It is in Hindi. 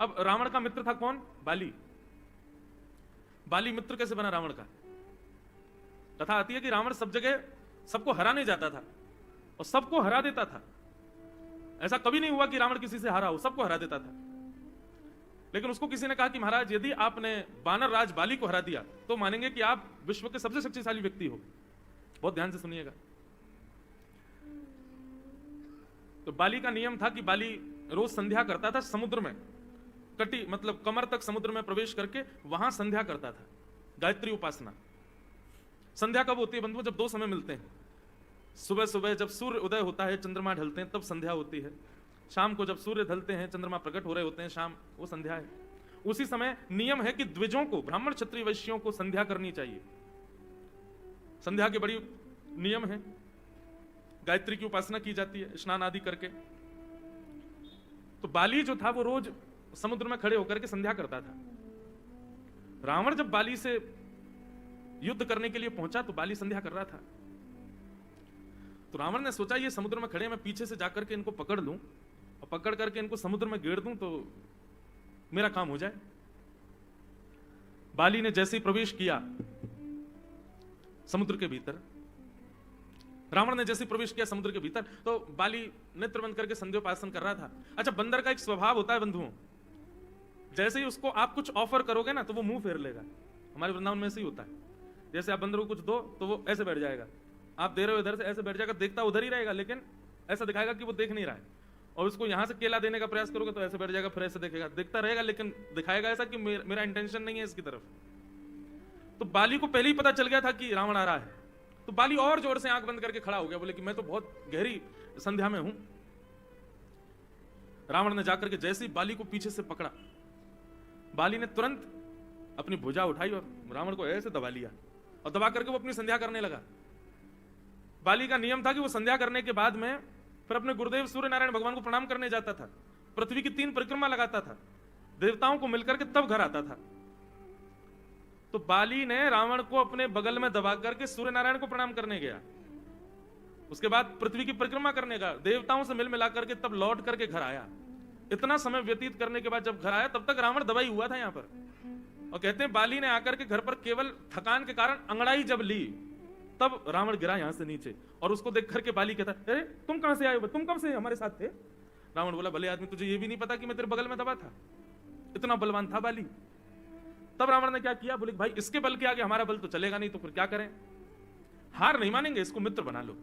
अब रावण का मित्र था कौन? बाली। बाली मित्र कैसे बना रावण का? कथा आती है कि रावण सब जगह सबको हराने जाता था और सबको हरा देता था। ऐसा कभी नहीं हुआ कि रावण किसी से हारा हो, सबको हरा देता था। लेकिन उसको किसी ने कहा कि महाराज यदि आपने वानर राज बाली को हरा दिया तो मानेंगे कि आप विश्व के सबसे शक्तिशाली व्यक्ति हो। बहुत ध्यान से सुनिएगा। तो बाली का नियम था कि बाली रोज संध्या करता था समुद्र में, कटी मतलब कमर तक समुद्र में प्रवेश करके वहां संध्या करता था, गायत्री उपासना। संध्या कब होती है बंधुओं? जब दो समय मिलते हैं। सुबह सुबह जब सूर्य उदय होता है, चंद्रमा ढलते हैं, तब संध्या होती है। शाम को जब सूर्य ढलते हैं, चंद्रमा प्रकट हो रहे होते हैं, शाम, वो संध्या है। उसी समय नियम है कि द्विजों को, ब्राह्मण क्षत्रिय वैश्यों को संध्या करनी चाहिए। संध्या के बड़ी नियम है। गायत्री की उपासना की जाती है स्नान आदि करके। तो बाली जो था वो रोज समुद्र में खड़े होकर के संध्या करता था। रावण जब बाली से युद्ध करने के लिए पहुंचा तो बाली संध्या कर रहा था। तो रावण ने सोचा ये समुद्र में खड़े, मैं पीछे से जाकर के इनको पकड़ लूं और पकड़ करके इनको समुद्र में गेड़ दूं तो मेरा काम हो जाए। बाली ने जैसे ही प्रवेश किया समुद्र के भीतर, रावण ने जैसे प्रवेश किया समुद्र के भीतर, तो बाली नेत्र बंद करके संध्योपासन कर रहा था। अच्छा, बंदर का एक स्वभाव होता है बंधुओं, जैसे ही उसको आप कुछ ऑफर करोगे ना तो वो मुंह फेर लेगा। हमारे वृंदावन में ऐसे ही होता है। जैसे आप बंदर को कुछ दो तो वो ऐसे बैठ जाएगा, आप दे रहे हो इधर से, ऐसे बैठ जाएगा, देखता उधर ही रहेगा लेकिन ऐसा दिखाएगा कि वो देख नहीं रहा है। और उसको यहां से केला देने का प्रयास करोगे तो ऐसे बैठ जाएगा, फिर ऐसे देखेगा, देखता रहेगा लेकिन दिखाएगा ऐसा कि मेरा इंटेंशन नहीं है इसकी तरफ। तो बाली को पहले ही पता चल गया था कि रावण आ रहा है। तो बाली और जोर से आंख बंद करके खड़ा हो गया, बोले कि मैं तो बहुत गहरी संध्या में हूं। रावण ने जाकर के जैसे ही बाली को पीछे से पकड़ा, बाली ने तुरंत अपनी भुजा उठाई और रावण को ऐसे दबा लिया और दबा करके वो अपनी संध्या करने लगा। बाली का नियम था कि वो संध्या करने के बाद में फिर अपने गुरुदेव सूर्य नारायण भगवान को प्रणाम करने जाता था, पृथ्वी की 3 परिक्रमा लगाता था, देवताओं को मिलकर के तब घर आता था। तो बाली ने रावण को अपने बगल में दबा करके सूर्य नारायण को प्रणाम करने गया। उसके बाद पृथ्वी की परिक्रमा करने का, देवताओं से मिल मिला करके तब लौट करके घर आया। इतना समय व्यतीत करने के बाद जब घर आया तब तक रावण दबाई हुआ था यहां पर। और कहते हैं बाली ने आकर के घर पर केवल थकान के कारण अंगड़ाई जब ली तब रावण गिरा यहां से नीचे। और उसको देख करके बाली कहता, अरे तुम कहां से आए हो, तुम कब से हमारे साथ थे? रावण बोला, भले आदमी, तुझे ये भी नहीं पता कि मैं तेरे बगल में दबा था? इतना बलवान था बाली। तब रावण ने क्या किया, बोले भाई इसके बल के आगे हमारा बल तो चलेगा नहीं, तो फिर क्या करें? हार नहीं मानेंगे, इसको मित्र बना लो।